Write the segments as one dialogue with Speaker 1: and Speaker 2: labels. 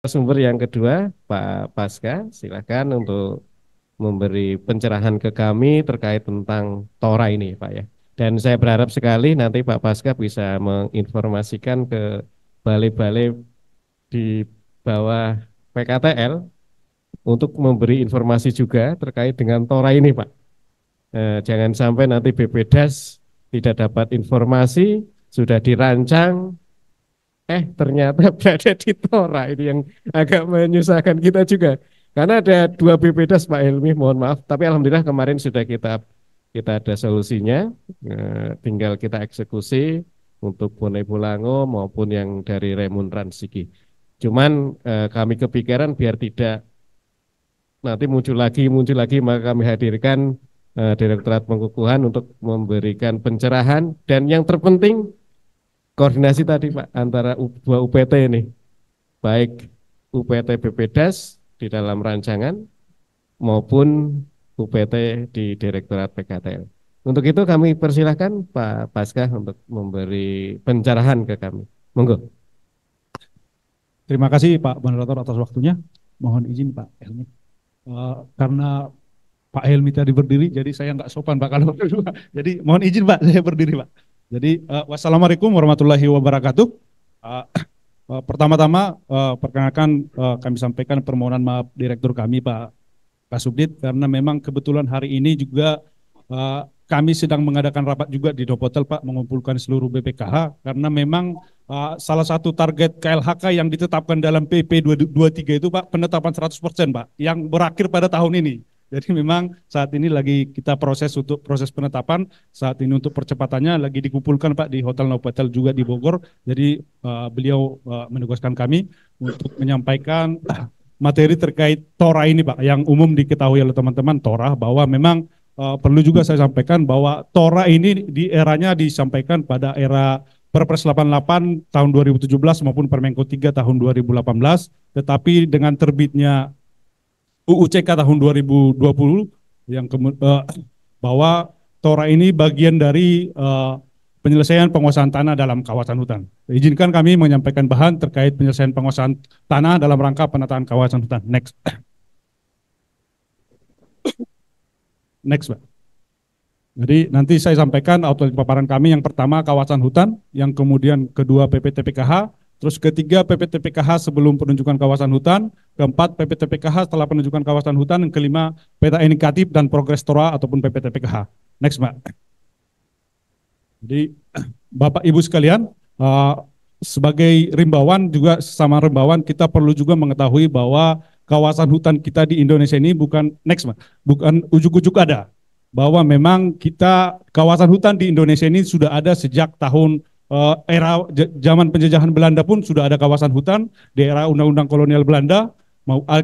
Speaker 1: Sumber yang kedua, Pak Paska, silakan untuk memberi pencerahan ke kami terkait tentang Tora ini, Pak ya. Dan saya berharap sekali nanti Pak Paska bisa menginformasikan ke balai-balai di bawah PKTL untuk memberi informasi juga terkait dengan Tora ini, Pak. Jangan sampai nanti BPDAS tidak dapat informasi, sudah dirancang, ternyata berada di Tora. Ini yang agak menyusahkan kita juga. Karena ada dua BPDAS Pak Helmi, mohon maaf. Tapi alhamdulillah kemarin sudah kita ada solusinya. Tinggal kita eksekusi untuk Bone Bolango maupun yang dari Remuneran Sigi. Cuman kami kepikiran biar tidak nanti muncul lagi maka kami hadirkan Direktorat Pengukuhan untuk memberikan pencerahan dan yang terpenting koordinasi tadi Pak antara dua UPT ini, baik UPT BPDAS di dalam rancangan maupun UPT di Direktorat PKTL. Untuk itu kami persilahkan Pak Paskah untuk memberi pencerahan ke kami. Monggo.
Speaker 2: Terima kasih Pak Moderator atas waktunya. Mohon izin Pak Helmi. Karena Pak Helmi tadi berdiri, jadi saya nggak sopan Pak kalau berdua. Jadi mohon izin Pak, saya berdiri Pak. Jadi wassalamualaikum warahmatullahi wabarakatuh. Pertama-tama perkenalkan kami sampaikan permohonan maaf Direktur kami Pak Kasubdit karena memang kebetulan hari ini juga kami sedang mengadakan rapat juga di Dopotel Pak, mengumpulkan seluruh BPKH karena memang salah satu target KLHK yang ditetapkan dalam PP 223 itu Pak, penetapan 100% Pak, yang berakhir pada tahun ini. Jadi memang saat ini lagi kita proses untuk proses penetapan, saat ini untuk percepatannya lagi dikumpulkan Pak di Hotel Novotel juga di Bogor. Jadi beliau menugaskan kami untuk menyampaikan materi terkait Tora ini Pak, yang umum diketahui oleh teman-teman Tora, bahwa memang perlu juga saya sampaikan bahwa Tora ini di eranya disampaikan pada era Perpres 88 tahun 2017 maupun Permenko 3 tahun 2018, tetapi dengan terbitnya UU-CK tahun 2020 yang bahwa Tora ini bagian dari penyelesaian penguasaan tanah dalam kawasan hutan. Izinkan kami menyampaikan bahan terkait penyelesaian penguasaan tanah dalam rangka penataan kawasan hutan. Next. Next, Pak. Jadi nanti saya sampaikan auto paparan kami, yang pertama kawasan hutan, yang kemudian kedua PPTPKH, terus ketiga PPTPKH sebelum penunjukan kawasan hutan, keempat PPTPKH setelah penunjukan kawasan hutan, yang kelima peta indikatif dan progres Tora ataupun PPTPKH. Next, Mbak. Jadi Bapak Ibu sekalian, sebagai rimbawan juga sesama rimbawan kita perlu juga mengetahui bahwa kawasan hutan kita di Indonesia ini bukan bukan ujuk-ujuk ada, bahwa memang kita kawasan hutan di Indonesia ini sudah ada sejak tahun era zaman penjajahan Belanda pun sudah ada kawasan hutan di era undang-undang kolonial Belanda.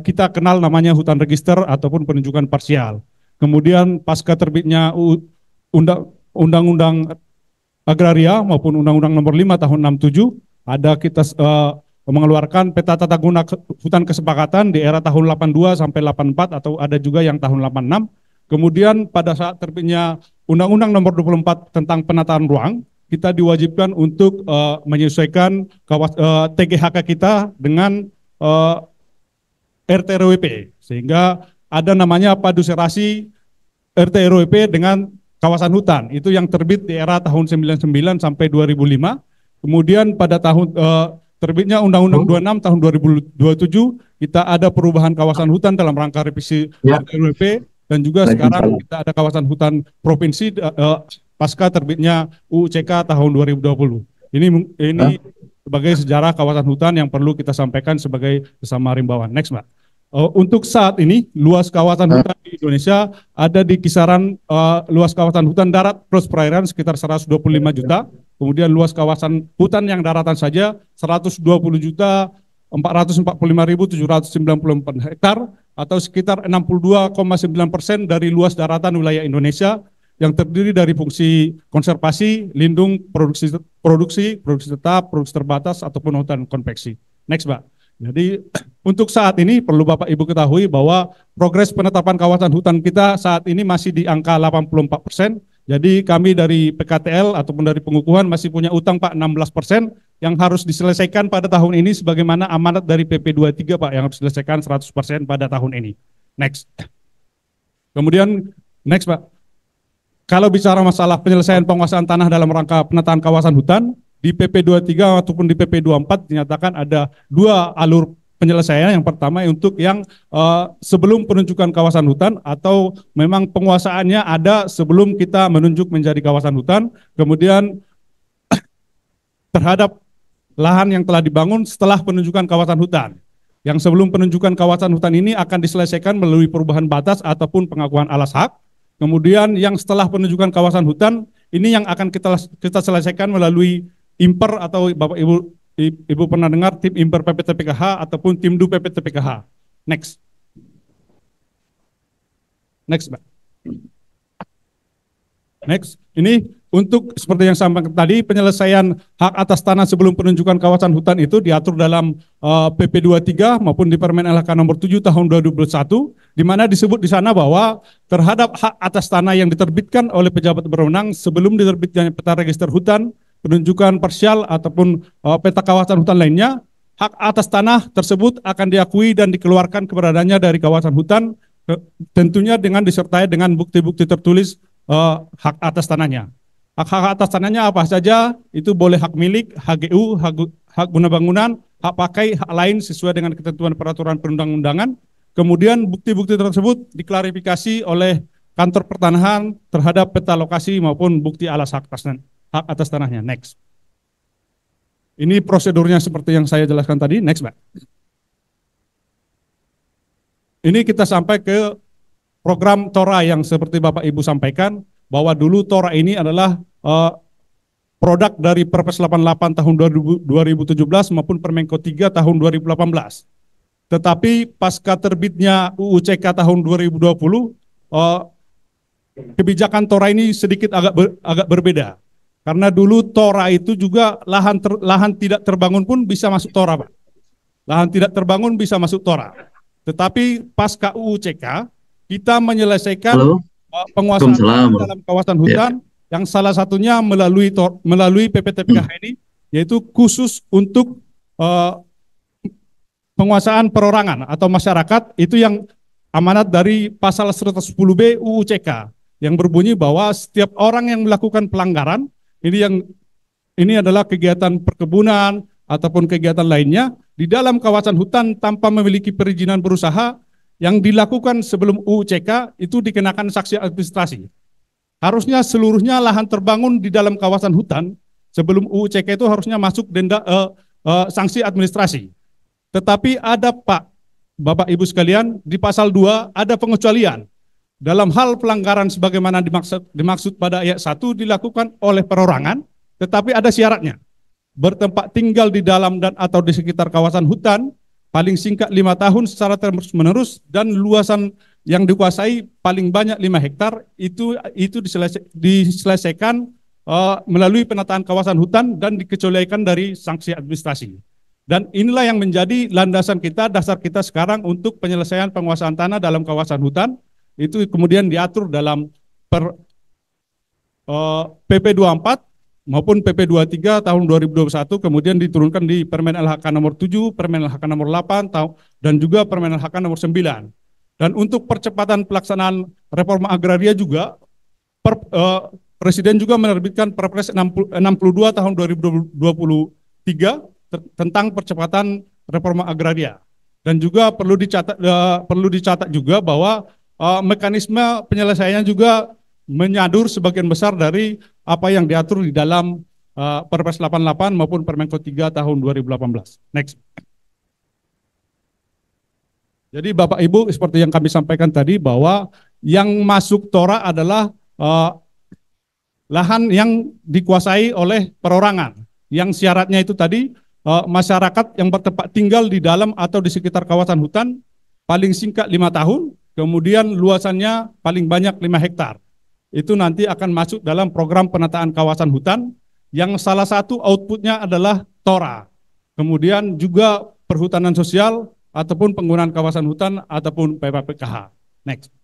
Speaker 2: Kita kenal namanya hutan register ataupun penunjukan parsial. Kemudian pasca terbitnya undang-undang agraria maupun undang-undang nomor 5 tahun 67, ada kita mengeluarkan peta tata guna hutan kesepakatan di era tahun 82 sampai 84 atau ada juga yang tahun 86. Kemudian pada saat terbitnya Undang-Undang nomor 24 tentang penataan ruang, kita diwajibkan untuk menyesuaikan TGHK kita dengan RT-RWP, sehingga ada namanya padu serasi RT-RWP dengan kawasan hutan. Itu yang terbit di era tahun 99 sampai 2005. Kemudian pada tahun terbitnya Undang-Undang 26 tahun 2027, kita ada perubahan kawasan hutan dalam rangka revisi RWP, dan juga sekarang kita ada kawasan hutan provinsi pasca terbitnya UU-CK tahun 2020. Ini sebagai sejarah kawasan hutan yang perlu kita sampaikan sebagai sesama rimbawan. Next, Mbak. Untuk saat ini luas kawasan hutan di Indonesia ada di kisaran luas kawasan hutan darat plus perairan sekitar 125 juta. Kemudian luas kawasan hutan yang daratan saja 120 juta 445.794 hektar atau sekitar 62,9% dari luas daratan wilayah Indonesia, yang terdiri dari fungsi konservasi, lindung, produksi tetap, produksi terbatas ataupun hutan konveksi. Next, Mbak. Jadi untuk saat ini perlu Bapak Ibu ketahui bahwa progres penetapan kawasan hutan kita saat ini masih di angka 84%. Jadi kami dari PKTL ataupun dari pengukuhan masih punya utang Pak 16%, yang harus diselesaikan pada tahun ini sebagaimana amanat dari PP 23 Pak, yang harus diselesaikan 100% pada tahun ini. Next. Kemudian next Pak. Kalau bicara masalah penyelesaian penguasaan tanah dalam rangka penataan kawasan hutan, di PP 23 ataupun di PP 24 dinyatakan ada dua alur penyelesaian. Yang pertama untuk yang sebelum penunjukan kawasan hutan atau memang penguasaannya ada sebelum kita menunjuk menjadi kawasan hutan, kemudian terhadap lahan yang telah dibangun setelah penunjukan kawasan hutan. Yang sebelum penunjukan kawasan hutan ini akan diselesaikan melalui perubahan batas ataupun pengakuan alas hak. Kemudian yang setelah penunjukan kawasan hutan ini yang akan kita selesaikan melalui imper atau Bapak Ibu pernah dengar tim imper PPTPKH ataupun tim du PPTPKH. Next. Next, Mbak. Next. Ini untuk seperti yang sampaikan tadi, penyelesaian hak atas tanah sebelum penunjukan kawasan hutan itu diatur dalam PP 23 maupun di Permen LHK nomor 7 tahun 2021, di mana disebut di sana bahwa terhadap hak atas tanah yang diterbitkan oleh pejabat berwenang sebelum diterbitkannya peta register hutan, penunjukan parsial ataupun peta kawasan hutan lainnya, hak atas tanah tersebut akan diakui dan dikeluarkan keberadaannya dari kawasan hutan, tentunya dengan disertai dengan bukti-bukti tertulis hak atas tanahnya. Hak-hak atas tanahnya apa saja? Itu boleh hak milik, HGU, hak guna bangunan, hak pakai, hak lain sesuai dengan ketentuan peraturan perundang-undangan. Kemudian bukti-bukti tersebut diklarifikasi oleh kantor pertanahan terhadap peta lokasi maupun bukti alas hak atas tanahnya. Next. Ini prosedurnya seperti yang saya jelaskan tadi. Next, Mbak. Ini kita sampai ke program TORA yang seperti Bapak Ibu sampaikan, bahwa dulu TORA ini adalah produk dari Perpres 88 tahun 2017 maupun Permenko 3 tahun 2018. Tetapi pasca terbitnya UU CK tahun 2020, kebijakan TORA ini sedikit agak berbeda. Karena dulu TORA itu juga lahan tidak terbangun pun bisa masuk TORA, Pak. Lahan tidak terbangun bisa masuk TORA. Tetapi pasca UU CK, kita menyelesaikan penguasaan dalam kawasan hutan yang salah satunya melalui PPTPKH ini, yaitu khusus untuk penguasaan perorangan atau masyarakat, itu yang amanat dari pasal 110B UU CK yang berbunyi bahwa setiap orang yang melakukan pelanggaran ini adalah kegiatan perkebunan ataupun kegiatan lainnya di dalam kawasan hutan tanpa memiliki perizinan berusaha yang dilakukan sebelum UU CK itu dikenakan sanksi administrasi. Harusnya seluruhnya lahan terbangun di dalam kawasan hutan sebelum UU CK itu harusnya masuk denda sanksi administrasi. Tetapi ada Pak, Bapak Ibu sekalian, di pasal 2 ada pengecualian. Dalam hal pelanggaran sebagaimana dimaksud pada ayat 1 dilakukan oleh perorangan, tetapi ada syaratnya. Bertempat tinggal di dalam dan atau di sekitar kawasan hutan, paling singkat 5 tahun secara terus-menerus, dan luasan yang dikuasai paling banyak 5 hektar, itu diselesaikan melalui penataan kawasan hutan dan dikecualikan dari sanksi administrasi. Dan inilah yang menjadi landasan kita, dasar kita sekarang untuk penyelesaian penguasaan tanah dalam kawasan hutan, itu kemudian diatur dalam PP 24 maupun PP 23 tahun 2021, kemudian diturunkan di Permen LHK nomor 7, Permen LHK nomor 8, dan juga Permen LHK nomor 9. Dan untuk percepatan pelaksanaan reforma agraria juga, Presiden juga menerbitkan Perpres 62 tahun 2023 tentang percepatan reforma agraria. Dan juga perlu dicatat juga bahwa mekanisme penyelesaiannya juga menyadur sebagian besar dari apa yang diatur di dalam Perpres 88 maupun Permenko 3 tahun 2018. Next. Jadi Bapak Ibu, seperti yang kami sampaikan tadi, bahwa yang masuk TORA adalah lahan yang dikuasai oleh perorangan, yang syaratnya itu tadi masyarakat yang bertempat tinggal di dalam atau di sekitar kawasan hutan paling singkat 5 tahun, kemudian luasannya paling banyak 5 hektar. Itu nanti akan masuk dalam program penataan kawasan hutan yang salah satu outputnya adalah TORA. Kemudian juga perhutanan sosial ataupun penggunaan kawasan hutan ataupun PPPKH. Next.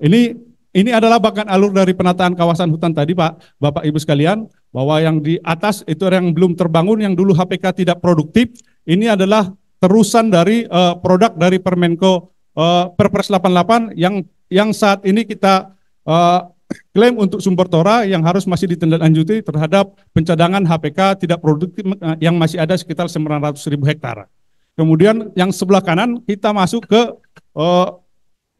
Speaker 2: Ini ini adalah bahkan alur dari penataan kawasan hutan tadi Pak, Bapak Ibu sekalian, bahwa yang di atas itu yang belum terbangun, yang dulu HPK tidak produktif, ini adalah terusan dari produk dari Permenko Perpres 88 yang saat ini kita klaim untuk sumber tora yang harus masih ditindaklanjuti terhadap pencadangan HPK tidak produktif yang masih ada sekitar 900.000 hektar. Kemudian yang sebelah kanan kita masuk ke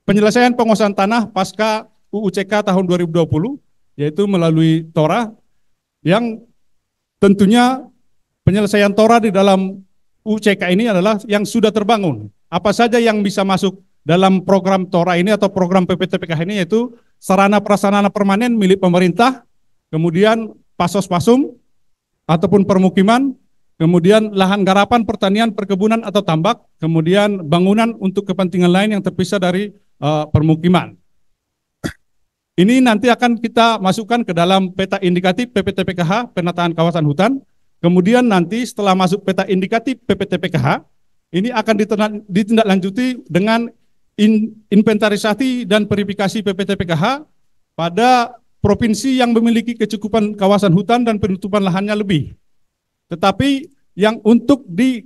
Speaker 2: penyelesaian penguasaan tanah pasca UUCK tahun 2020, yaitu melalui tora yang tentunya penyelesaian tora di dalam UUCK ini adalah yang sudah terbangun. Apa saja yang bisa masuk dalam program tora ini atau program PPTPKH ini, yaitu sarana prasarana permanen milik pemerintah, kemudian pasos-pasum ataupun permukiman, kemudian lahan garapan, pertanian, perkebunan atau tambak, kemudian bangunan untuk kepentingan lain yang terpisah dari permukiman. Ini nanti akan kita masukkan ke dalam peta indikatif PPTPKH, penataan kawasan hutan. Kemudian nanti setelah masuk peta indikatif PPTPKH, ini akan ditindaklanjuti dengan inventarisasi dan verifikasi PPTPKH pada provinsi yang memiliki kecukupan kawasan hutan dan penutupan lahannya lebih. Tetapi yang untuk di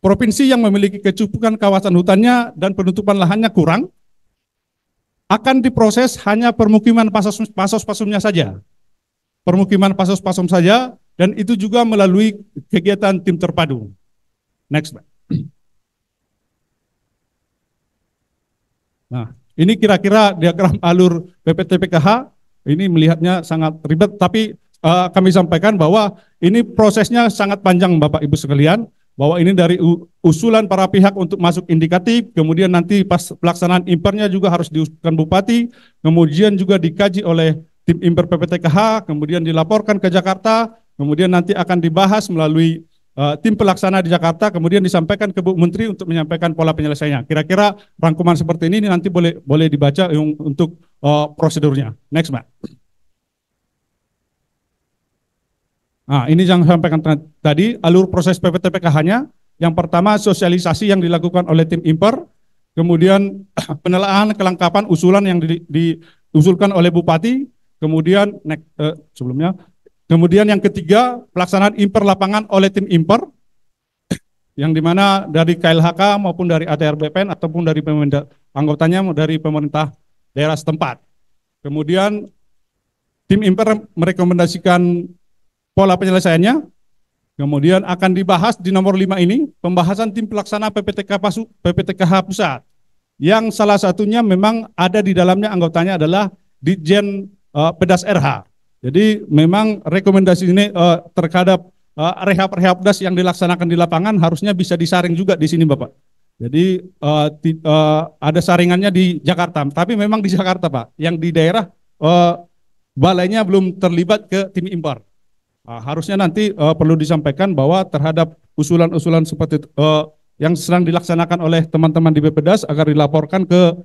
Speaker 2: provinsi yang memiliki kecukupan kawasan hutannya dan penutupan lahannya kurang, akan diproses hanya permukiman pasos-pasumnya saja. Permukiman pasos-pasum saja, dan itu juga melalui kegiatan tim terpadu. Next, Pak. Nah, ini kira-kira diagram alur PPTPKH, ini melihatnya sangat ribet, tapi kami sampaikan bahwa ini prosesnya sangat panjang Bapak Ibu sekalian, bahwa ini dari usulan para pihak untuk masuk indikatif, kemudian nanti pas pelaksanaan impernya juga harus diusulkan Bupati, kemudian juga dikaji oleh tim imper PPTKH, kemudian dilaporkan ke Jakarta, kemudian nanti akan dibahas melalui tim pelaksana di Jakarta, kemudian disampaikan ke Bu Menteri untuk menyampaikan pola penyelesaiannya. Kira-kira rangkuman seperti ini nanti boleh dibaca untuk prosedurnya. Next, Mbak. Nah, ini yang saya sampaikan tadi, alur proses PPTPKH-nya. Yang pertama, sosialisasi yang dilakukan oleh tim imper, kemudian penelaahan kelengkapan usulan yang diusulkan oleh Bupati, kemudian kemudian yang ketiga, pelaksanaan imper lapangan oleh tim imper, yang dimana dari KLHK maupun dari ATR BPN ataupun dari anggotanya dari pemerintah daerah setempat. Kemudian tim imper merekomendasikan pola penyelesaiannya, kemudian akan dibahas di nomor 5 ini, pembahasan tim pelaksana PPTKH pusat, yang salah satunya memang ada di dalamnya anggotanya adalah Ditjen Pedas RH. Jadi memang rekomendasi ini terhadap rehab-rehabdas yang dilaksanakan di lapangan harusnya bisa disaring juga di sini Bapak. Jadi ada saringannya di Jakarta, tapi memang di Jakarta Pak, yang di daerah balainya belum terlibat ke tim impor. Harusnya nanti perlu disampaikan bahwa terhadap usulan-usulan seperti yang sedang dilaksanakan oleh teman-teman di BPDAS agar dilaporkan ke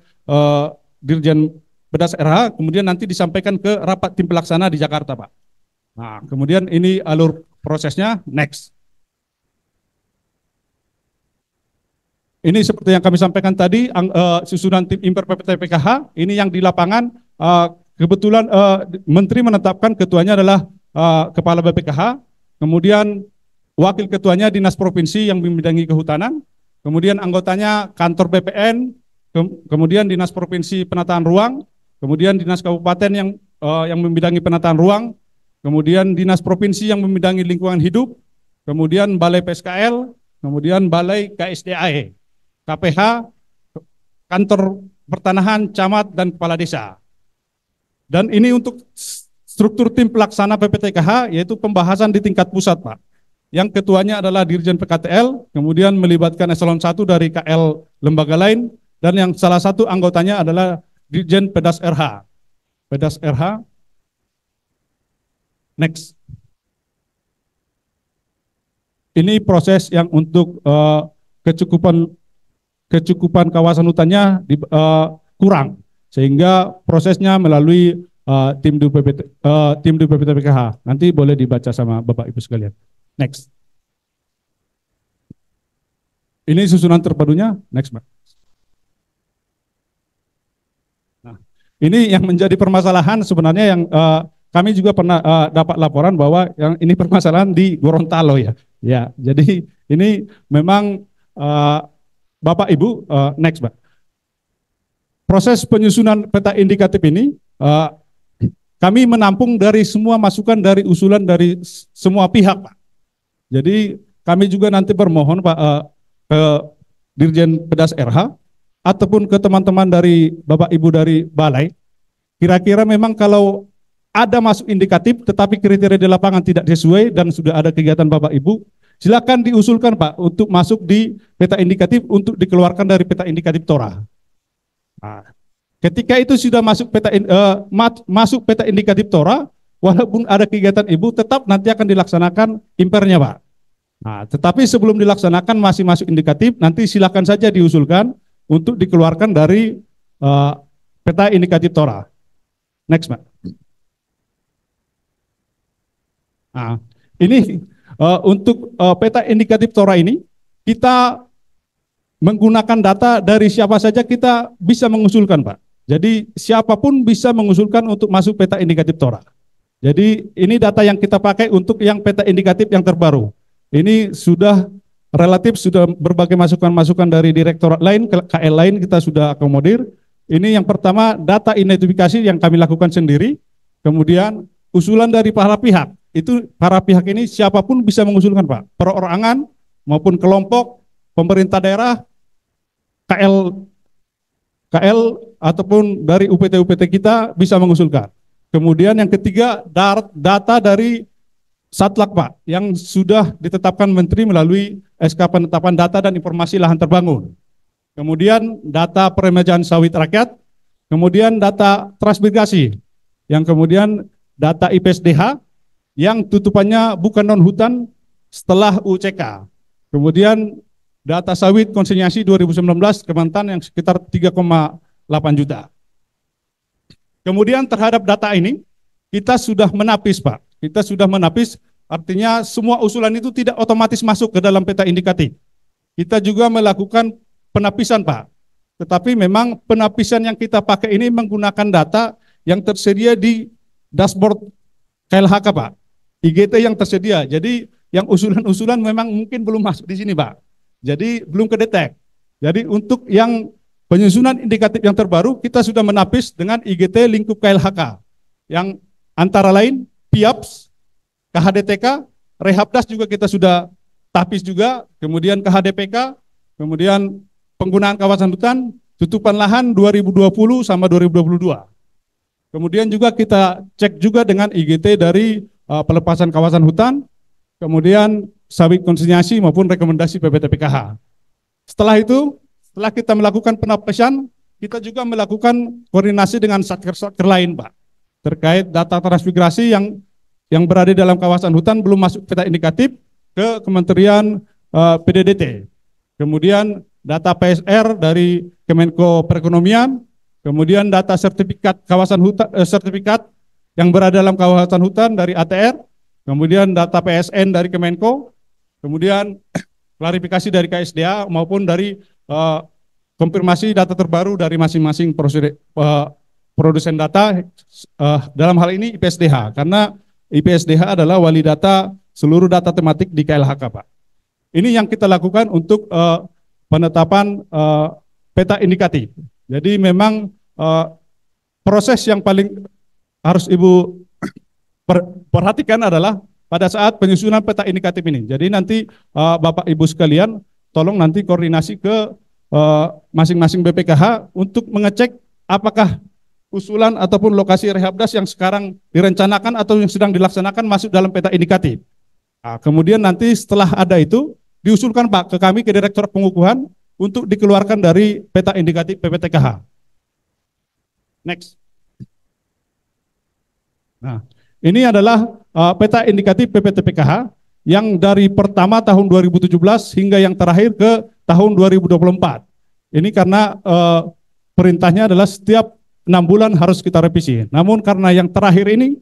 Speaker 2: Dirjen Pedas RH, kemudian nanti disampaikan ke rapat tim pelaksana di Jakarta, Pak. Nah, kemudian ini alur prosesnya, next. Ini seperti yang kami sampaikan tadi, susunan tim imper PPTPKH, ini yang di lapangan, kebetulan Menteri menetapkan ketuanya adalah Kepala BPKH, kemudian wakil ketuanya Dinas Provinsi yang membidangi kehutanan, kemudian anggotanya Kantor BPN, kemudian Dinas Provinsi Penataan Ruang, kemudian Dinas Kabupaten yang membidangi penataan ruang, kemudian Dinas Provinsi yang membidangi lingkungan hidup, kemudian Balai PSKL, kemudian Balai KSDAE, KPH, Kantor Pertanahan, Camat, dan Kepala Desa. Dan ini untuk struktur tim pelaksana PPTKH, yaitu pembahasan di tingkat pusat, Pak. Yang ketuanya adalah Dirjen PKTL, kemudian melibatkan eselon 1 dari KL lembaga lain, dan yang salah satu anggotanya adalah Dirjen Pedas RH. Pedas RH. Next. Ini proses yang untuk kecukupan kawasan hutannya kurang, sehingga prosesnya melalui tim di PPTPKH. Nanti boleh dibaca sama Bapak Ibu sekalian. Next. Ini susunan terpadunya. Next, Mbak. Nah, Ini yang menjadi permasalahan sebenarnya yang kami juga pernah dapat laporan bahwa yang ini permasalahan di Gorontalo ya. Ya, jadi ini memang Bapak Ibu next, Pak. Proses penyusunan peta indikatif ini kami menampung dari semua masukan dari usulan dari semua pihak, Pak. Jadi kami juga nanti bermohon Pak ke Dirjen Pedas RH ataupun ke teman-teman dari Bapak Ibu dari Balai, kira-kira memang kalau ada masuk indikatif tetapi kriteria di lapangan tidak sesuai dan sudah ada kegiatan Bapak Ibu, silakan diusulkan Pak untuk masuk di peta indikatif untuk dikeluarkan dari peta indikatif TORA. Nah, ketika itu sudah masuk masuk peta indikatif TORA, walaupun ada kegiatan Ibu tetap nanti akan dilaksanakan impernya Pak. Nah, tetapi sebelum dilaksanakan masih masuk indikatif, nanti silakan saja diusulkan untuk dikeluarkan dari peta indikatif TORA. Next, Pak. Nah, ini untuk peta indikatif TORA ini, kita menggunakan data dari siapa saja kita bisa mengusulkan, Pak. Jadi siapapun bisa mengusulkan untuk masuk peta indikatif TORA. Jadi ini data yang kita pakai untuk yang peta indikatif yang terbaru. Ini sudah relatif sudah berbagai masukan-masukan dari direktorat lain, KL lain kita sudah akomodir. Ini yang pertama data identifikasi yang kami lakukan sendiri. Kemudian usulan dari para pihak. Itu para pihak ini siapapun bisa mengusulkan Pak. Perorangan maupun kelompok, pemerintah daerah, KL ataupun dari UPT-UPT kita bisa mengusulkan. Kemudian yang ketiga data dari Satlak Pak, yang sudah ditetapkan Menteri melalui SK penetapan data dan informasi lahan terbangun. Kemudian data peremajaan sawit rakyat, kemudian data transmigrasi, yang kemudian data IPSDH, yang tutupannya bukan non-hutan setelah UCK. Kemudian data sawit konsinyasi 2019 Kementan yang sekitar 3,8 juta. Kemudian terhadap data ini, kita sudah menapis Pak. Kita sudah menapis, artinya semua usulan itu tidak otomatis masuk ke dalam peta indikatif. Kita juga melakukan penapisan Pak. Tetapi memang penapisan yang kita pakai ini menggunakan data yang tersedia di dashboard KLHK Pak. IGT yang tersedia. Jadi yang usulan-usulan memang mungkin belum masuk di sini Pak. Jadi belum kedetek. Jadi untuk yang penyusunan indikatif yang terbaru kita sudah menapis dengan IGT lingkup KLHK. Yang antara lain PIAPS, KHDTK, Rehabdas juga kita sudah tapis juga, kemudian KHDPK, kemudian penggunaan kawasan hutan, tutupan lahan 2020 sama 2022. Kemudian juga kita cek juga dengan IGT dari pelepasan kawasan hutan, kemudian sawit konsinyasi maupun rekomendasi PPTPKH. Setelah itu, setelah kita melakukan penapisan, kita juga melakukan koordinasi dengan satker-satker lain Pak. Terkait data transmigrasi yang berada dalam kawasan hutan belum masuk peta indikatif ke Kementerian PDDT. Kemudian data PSR dari Kemenko Perekonomian, kemudian data sertifikat kawasan hutan sertifikat yang berada dalam kawasan hutan dari ATR, kemudian data PSN dari Kemenko, kemudian klarifikasi dari KSDA maupun dari konfirmasi data terbaru dari masing-masing produsen data, dalam hal ini IPSDH, karena IPSDH adalah wali data seluruh data tematik di KLHK Pak. Ini yang kita lakukan untuk penetapan peta indikatif. Jadi memang proses yang paling harus Ibu perhatikan adalah pada saat penyusunan peta indikatif ini. Jadi nanti Bapak Ibu sekalian tolong nanti koordinasi ke masing-masing BPKH untuk mengecek apakah usulan ataupun lokasi Rehabdas yang sekarang direncanakan atau yang sedang dilaksanakan masuk dalam peta indikatif. Nah, kemudian nanti setelah ada itu diusulkan Pak ke kami ke Direktorat Pengukuhan untuk dikeluarkan dari peta indikatif PPTKH. Next. Nah, ini adalah peta indikatif PPTPKH yang dari pertama tahun 2017 hingga yang terakhir ke tahun 2024. Ini karena perintahnya adalah setiap 6 bulan harus kita revisi. Namun karena yang terakhir ini,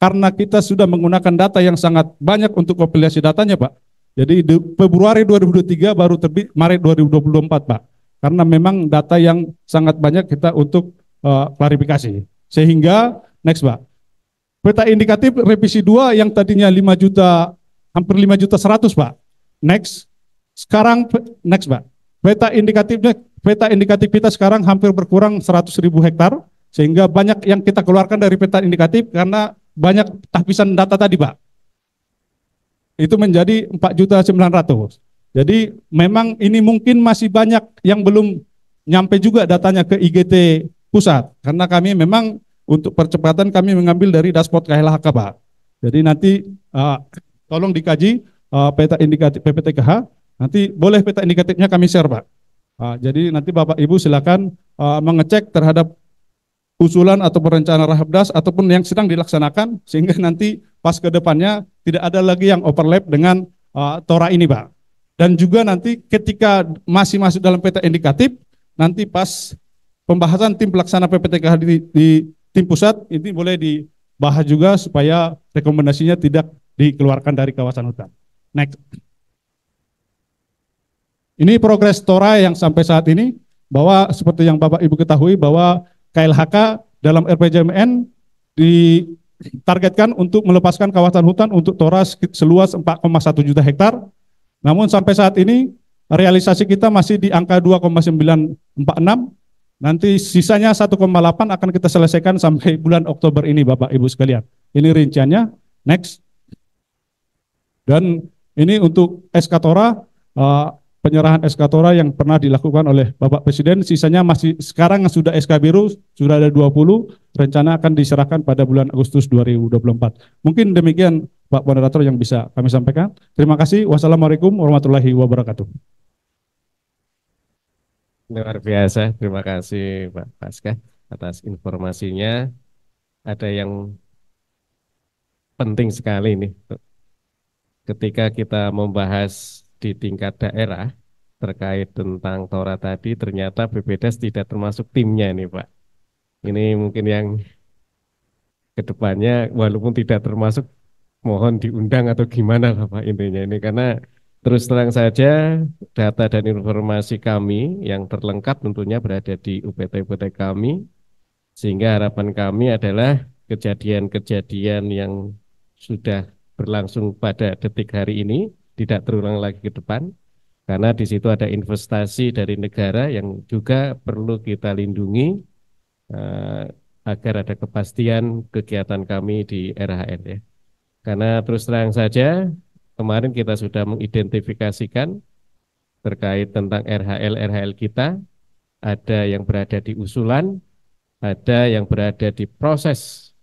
Speaker 2: karena kita sudah menggunakan data yang sangat banyak untuk kompilasi datanya Pak. Jadi di Februari 2023 baru terbit Maret 2024 Pak. Karena memang data yang sangat banyak kita untuk klarifikasi. Sehingga next Pak, peta indikatif revisi 2 yang tadinya 5 juta, hampir 5 juta 100 Pak. Next, sekarang next Pak, peta indikatif kita sekarang hampir berkurang 100.000 hektar, sehingga banyak yang kita keluarkan dari peta indikatif karena banyak tahbisan data tadi Pak. Itu menjadi 4.900.000. Jadi memang ini mungkin masih banyak yang belum nyampe juga datanya ke IGT pusat, karena kami memang untuk percepatan kami mengambil dari dashboard KLHK Pak. Jadi nanti tolong dikaji peta indikatif PPTKH, nanti boleh peta indikatifnya kami share Pak. Jadi nanti Bapak Ibu silakan mengecek terhadap usulan atau perencanaan Rahapdas ataupun yang sedang dilaksanakan, sehingga nanti pas ke depannya tidak ada lagi yang overlap dengan Tora ini Pak. Dan juga nanti ketika masih masuk dalam peta indikatif, nanti pas pembahasan tim pelaksana PPTKH di tim pusat, ini boleh dibahas juga supaya rekomendasinya tidak dikeluarkan dari kawasan hutan. Next. Ini progres Tora yang sampai saat ini, bahwa seperti yang Bapak Ibu ketahui bahwa KLHK dalam RPJMN ditargetkan untuk melepaskan kawasan hutan untuk Tora seluas 4,1 juta hektar. Namun sampai saat ini realisasi kita masih di angka 2,946. Nanti sisanya 1,8 akan kita selesaikan sampai bulan Oktober ini Bapak Ibu sekalian. Ini rinciannya. Next. Dan ini untuk SK Tora, penyerahan SK Tora yang pernah dilakukan oleh Bapak Presiden, sisanya masih sekarang sudah SK biru, sudah ada 20, rencana akan diserahkan pada bulan Agustus 2024. Mungkin demikian Pak Moderator yang bisa kami sampaikan. Terima kasih. Wassalamualaikum warahmatullahi wabarakatuh.
Speaker 1: Luar biasa, terima kasih Pak Paskah atas informasinya. Ada yang penting sekali nih, ketika kita membahas di tingkat daerah terkait tentang Tora tadi, ternyata BPDAS tidak termasuk timnya nih Pak. Ini mungkin yang kedepannya walaupun tidak termasuk, mohon diundang atau gimana lah Pak intinya ini, karena terus terang saja data dan informasi kami yang terlengkap tentunya berada di UPT-UPT kami, sehingga harapan kami adalah kejadian-kejadian yang sudah berlangsung pada detik hari ini tidak terulang lagi ke depan, karena di situ ada investasi dari negara yang juga perlu kita lindungi agar ada kepastian kegiatan kami di RHL ya. Karena terus terang saja kemarin kita sudah mengidentifikasikan terkait tentang RHL kita, ada yang berada di usulan, ada yang berada di proses,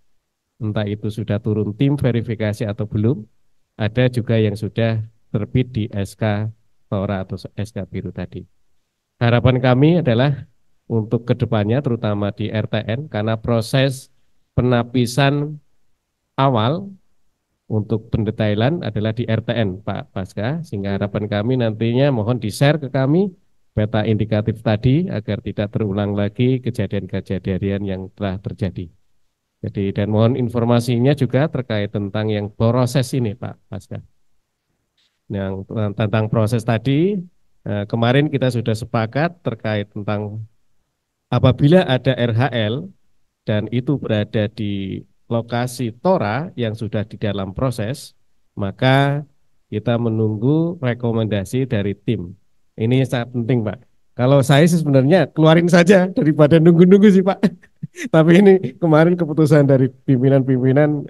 Speaker 1: entah itu sudah turun tim verifikasi atau belum, ada juga yang sudah terbit di SK Tora atau SK biru tadi. Harapan kami adalah untuk kedepannya terutama di RTN, karena proses penapisan awal untuk pendetailan adalah di RTN Pak Paskah, sehingga harapan kami nantinya mohon di-share ke kami peta indikatif tadi agar tidak terulang lagi kejadian-kejadian yang telah terjadi. Jadi dan mohon informasinya juga terkait tentang yang proses ini Pak Paskah. Yang tentang proses tadi, kemarin kita sudah sepakat terkait tentang apabila ada RHL dan itu berada di lokasi Tora yang sudah di dalam proses, maka kita menunggu rekomendasi dari tim. Ini sangat penting Pak. Kalau saya sih sebenarnya keluarin saja daripada nunggu-nunggu sih Pak. Tapi ini kemarin keputusan dari pimpinan-pimpinan,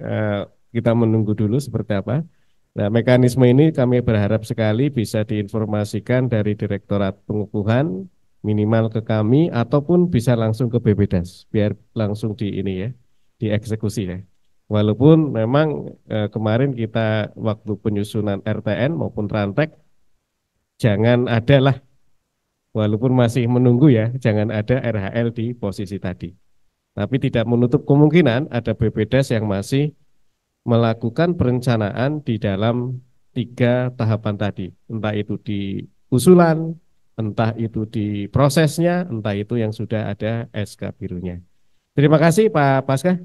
Speaker 1: kita menunggu dulu seperti apa. Nah, mekanisme ini kami berharap sekali bisa diinformasikan dari Direktorat Pengukuhan minimal ke kami ataupun bisa langsung ke BPDAS biar langsung di ini ya, dieksekusi ya. Walaupun memang kemarin kita waktu penyusunan RTN maupun Rantek jangan ada lah, walaupun masih menunggu ya, jangan ada RHL di posisi tadi. Tapi tidak menutup kemungkinan ada BPDAS yang masih melakukan perencanaan di dalam 3 tahapan tadi, entah itu di usulan, entah itu di prosesnya, entah itu yang sudah ada SK birunya. Terima kasih Pak Paskah.